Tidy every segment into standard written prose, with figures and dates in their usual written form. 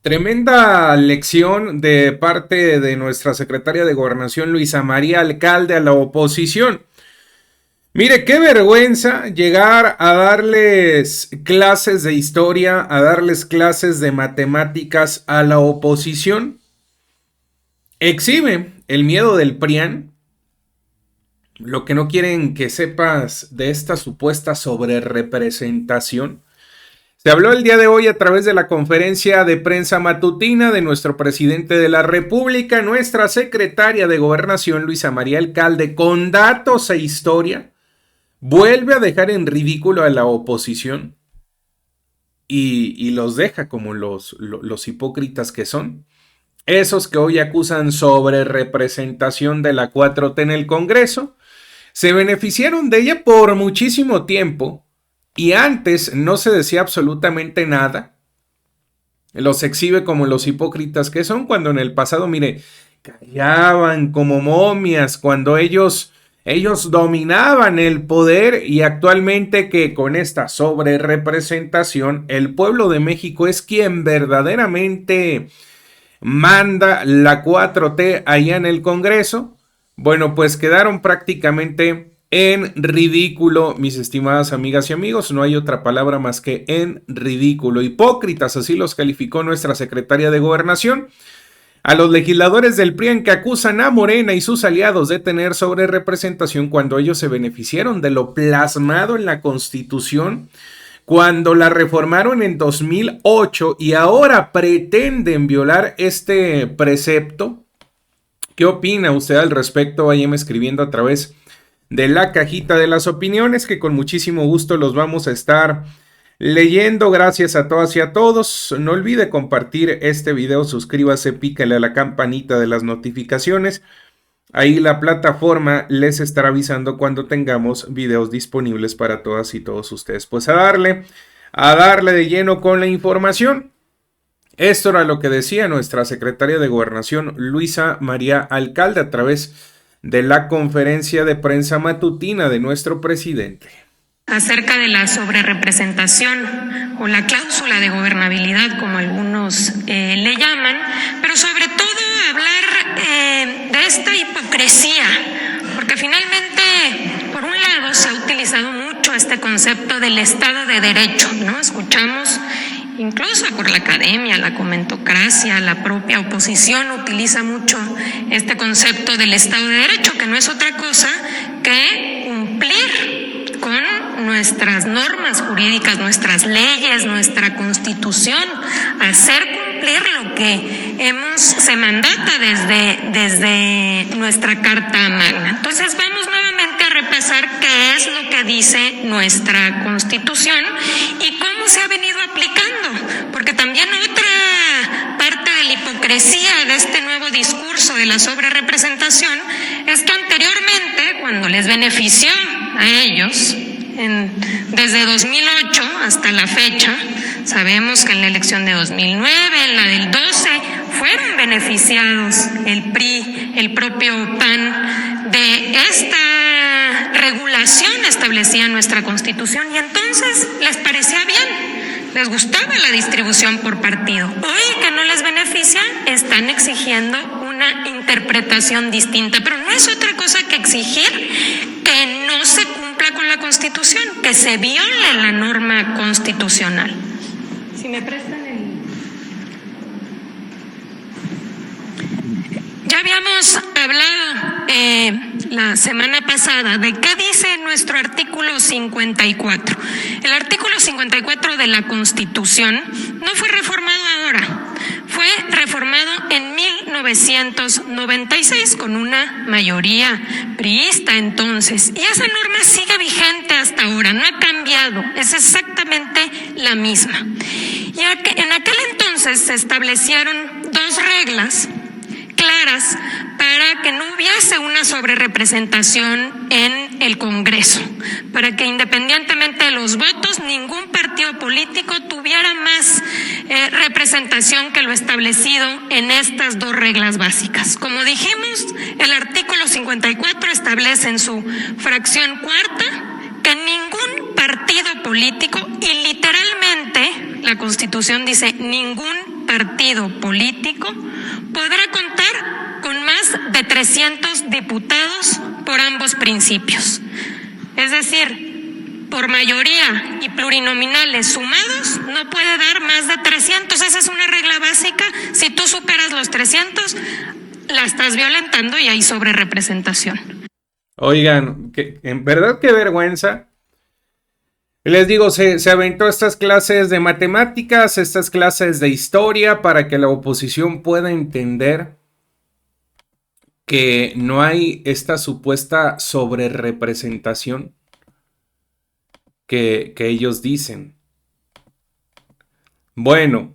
Tremenda lección de parte de nuestra secretaria de Gobernación, Luisa María Alcalde, a la oposición. Mire, qué vergüenza llegar a darles clases de historia, a darles clases de matemáticas a la oposición. Exhibe el miedo del PRIAN. Lo que no quieren que sepas de esta supuesta sobrerepresentación. Se habló el día de hoy a través de la conferencia de prensa matutina de nuestro presidente de la República, nuestra secretaria de Gobernación, Luisa María Alcalde, con datos e historia, vuelve a dejar en ridículo a la oposición y los deja como los hipócritas que son. Esos que hoy acusan sobre representación de la 4T en el Congreso, se beneficiaron de ella por muchísimo tiempo. Y antes no se decía absolutamente nada. Los exhibe como los hipócritas que son, cuando en el pasado, mire, callaban como momias cuando ellos dominaban el poder, y actualmente que con esta sobrerepresentación el pueblo de México es quien verdaderamente manda la 4T allá en el Congreso. Bueno, pues quedaron prácticamente en ridículo, mis estimadas amigas y amigos. No hay otra palabra más que en ridículo. Hipócritas, así los calificó nuestra secretaria de Gobernación. A los legisladores del PRIAN que acusan a Morena y sus aliados de tener sobrerepresentación cuando ellos se beneficiaron de lo plasmado en la Constitución, cuando la reformaron en 2008 y ahora pretenden violar este precepto. ¿Qué opina usted al respecto? Váyame escribiendo a través de la cajita de las opiniones, que con muchísimo gusto los vamos a estar leyendo. Gracias a todas y a todos. No olvide compartir este video, suscríbase, pícale a la campanita de las notificaciones. Ahí la plataforma les estará avisando cuando tengamos videos disponibles para todas y todos ustedes. Pues a darle de lleno con la información. Esto era lo que decía nuestra secretaria de Gobernación, Luisa María Alcalde, a través de la conferencia de prensa matutina de nuestro presidente. Acerca de la sobrerepresentación o la cláusula de gobernabilidad, como algunos le llaman, pero sobre todo hablar de esta hipocresía, porque finalmente, por un lado, se ha utilizado mucho este concepto del Estado de Derecho, ¿no? Escuchamos incluso por la academia, la comentocracia, la propia oposición utiliza mucho este concepto del Estado de Derecho, que no es otra cosa que cumplir con nuestras normas jurídicas, nuestras leyes, nuestra Constitución, hacer cumplir lo que se mandata desde nuestra Carta Magna. Entonces vamos nuevamente a repasar qué es lo que dice nuestra Constitución y cómo se ha venido aplicando, porque también otra parte de la hipocresía de este nuevo discurso de la sobrerepresentación es que anteriormente, cuando les benefició a ellos, desde 2008 hasta la fecha, sabemos que en la elección de 2009, en la del 12, fueron beneficiados el PRI, el propio PAN, de esta regulación establecida en nuestra Constitución, y entonces les parecía bien, les gustaba la distribución por partido. Hoy que no les beneficia, están exigiendo una interpretación distinta, pero no es otra cosa que exigir que no se cumpla con la Constitución, que se viole la norma constitucional. Si me prestan Ya habíamos hablado la semana pasada de qué dice nuestro artículo 54. El artículo 54 de la Constitución no fue reformado ahora, fue reformado en 1996 con una mayoría priista entonces. Y esa norma sigue vigente hasta ahora, no ha cambiado, es exactamente la misma. Y en aquel entonces se establecieron dos reglas claras para que no hubiese una sobrerepresentación en el Congreso, para que independientemente de los votos, ningún partido político tuviera más representación que lo establecido en estas dos reglas básicas. Como dijimos, el artículo 54 establece en su fracción cuarta que ningún partido político, y literalmente la nuestra Constitución dice: ningún partido político podrá contar con más de 300 diputados por ambos principios. Es decir, por mayoría y plurinominales sumados no puede dar más de 300. Esa es una regla básica. Si tú superas los 300, la estás violentando y hay sobrerepresentación. Oigan, en verdad qué vergüenza. Les digo, se aventó estas clases de matemáticas, estas clases de historia para que la oposición pueda entender que no hay esta supuesta sobrerepresentación que ellos dicen. Bueno,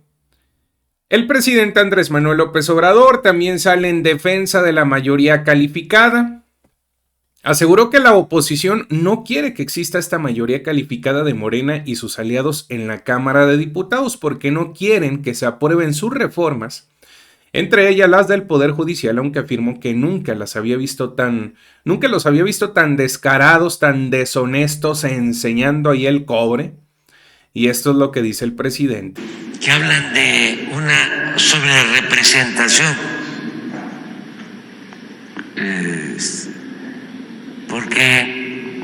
el presidente Andrés Manuel López Obrador también sale en defensa de la mayoría calificada. Aseguró que la oposición no quiere que exista esta mayoría calificada de Morena y sus aliados en la Cámara de Diputados porque no quieren que se aprueben sus reformas, entre ellas las del Poder Judicial, aunque afirmó que nunca los había visto tan descarados, tan deshonestos, enseñando ahí el cobre. Y esto es lo que dice el presidente. Que hablan de una sobrerepresentación. Porque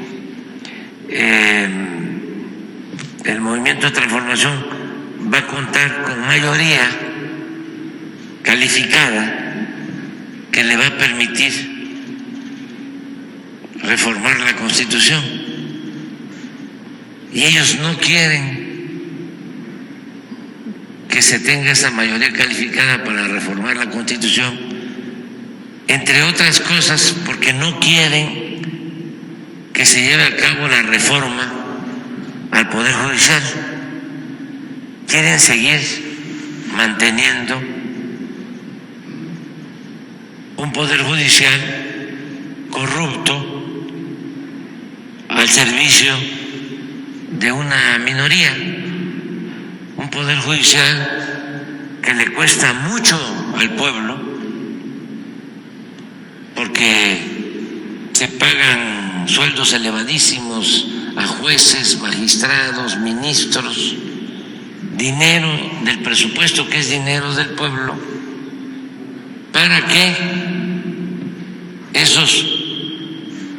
el Movimiento de Transformación va a contar con mayoría calificada que le va a permitir reformar la Constitución. Y ellos no quieren que se tenga esa mayoría calificada para reformar la Constitución, entre otras cosas porque no quieren que se lleve a cabo la reforma al Poder Judicial. Quieren seguir manteniendo un Poder Judicial corrupto al servicio de una minoría, un Poder Judicial que le cuesta mucho al pueblo porque se pagan sueldos elevadísimos a jueces, magistrados, ministros, dinero del presupuesto que es dinero del pueblo, para que esos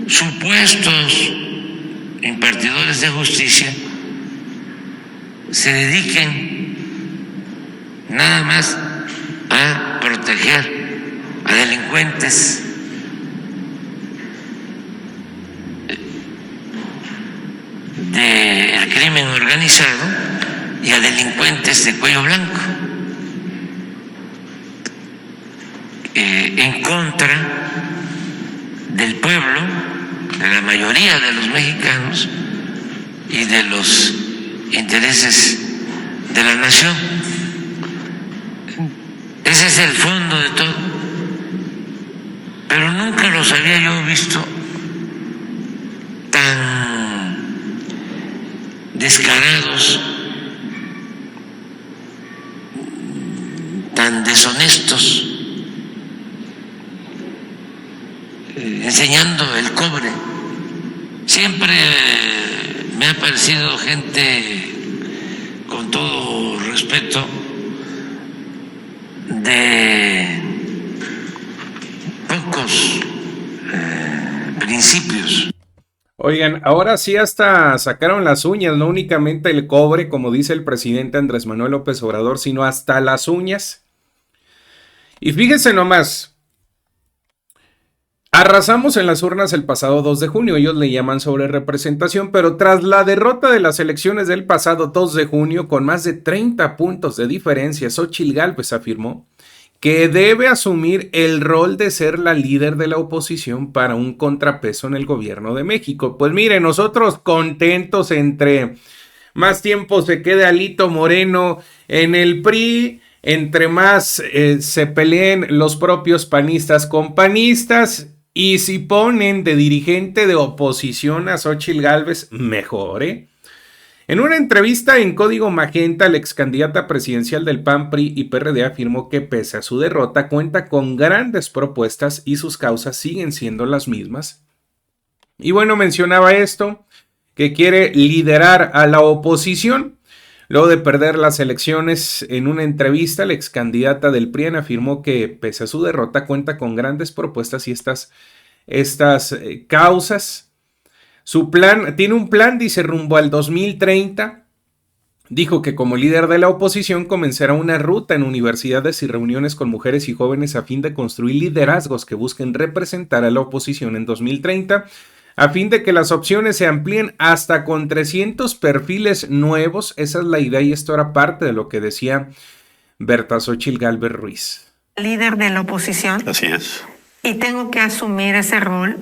supuestos impartidores de justicia se dediquen nada más a proteger a delincuentes del crimen organizado y a delincuentes de cuello blanco, en contra del pueblo, de la mayoría de los mexicanos y de los intereses de la nación. Ese es el fondo de todo. Pero nunca los había yo visto tan descarados, tan deshonestos, enseñando el cobre. Siempre me ha parecido gente, con todo respeto, de pocos principios. Oigan, ahora sí hasta sacaron las uñas, no únicamente el cobre, como dice el presidente Andrés Manuel López Obrador, sino hasta las uñas. Y fíjense nomás, arrasamos en las urnas el pasado 2 de junio, ellos le llaman sobrerepresentación, pero tras la derrota de las elecciones del pasado 2 de junio, con más de 30 puntos de diferencia, Xóchitl Gálvez afirmó que debe asumir el rol de ser la líder de la oposición para un contrapeso en el gobierno de México. Pues mire, nosotros contentos, entre más tiempo se quede Alito Moreno en el PRI, entre más se peleen los propios panistas con panistas, y si ponen de dirigente de oposición a Xóchitl Gálvez, mejor, ¿eh? En una entrevista en Código Magenta, la excandidata presidencial del PAN, PRI y PRD afirmó que pese a su derrota cuenta con grandes propuestas y sus causas siguen siendo las mismas. Y bueno, mencionaba esto, que quiere liderar a la oposición. Luego de perder las elecciones, en una entrevista, la ex candidata del PRIAN afirmó que, pese a su derrota, cuenta con grandes propuestas y estas causas. Su plan, tiene un plan, dice, rumbo al 2030. Dijo que como líder de la oposición comenzará una ruta en universidades y reuniones con mujeres y jóvenes a fin de construir liderazgos que busquen representar a la oposición en 2030, a fin de que las opciones se amplíen hasta con 300 perfiles nuevos. Esa es la idea y esto era parte de lo que decía Berta Xóchitl Gálvez Ruiz. Líder de la oposición. Así es. Y tengo que asumir ese rol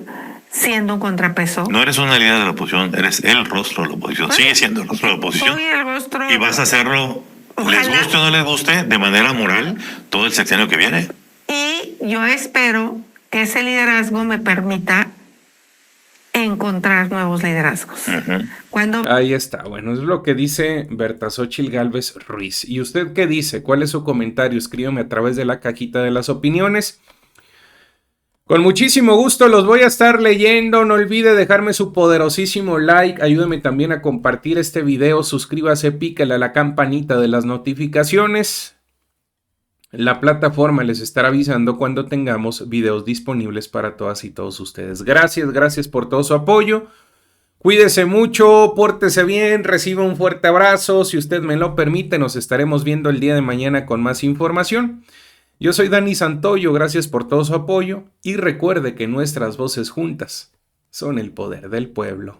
siendo un contrapeso. No eres una líder de la oposición, eres el rostro de la oposición. Sigue siendo el rostro de la oposición. Soy el rostro. Y vas a hacerlo, Ojalá. les guste o no les guste, de manera moral, todo el sexenio que viene. Y yo espero que ese liderazgo me permita encontrar nuevos liderazgos. Uh-huh. Ahí está, bueno, es lo que dice Berta Xóchitl Gálvez Ruiz. ¿Y usted qué dice? ¿Cuál es su comentario? Escríbeme a través de la cajita de las opiniones. Con muchísimo gusto los voy a estar leyendo. No olvide dejarme su poderosísimo like. Ayúdeme también a compartir este video. Suscríbase, pícale a la campanita de las notificaciones. La plataforma les estará avisando cuando tengamos videos disponibles para todas y todos ustedes. Gracias por todo su apoyo. Cuídese mucho, pórtese bien, reciba un fuerte abrazo. Si usted me lo permite, nos estaremos viendo el día de mañana con más información. Yo soy Dani Santoyo, gracias por todo su apoyo y recuerde que nuestras voces juntas son el poder del pueblo.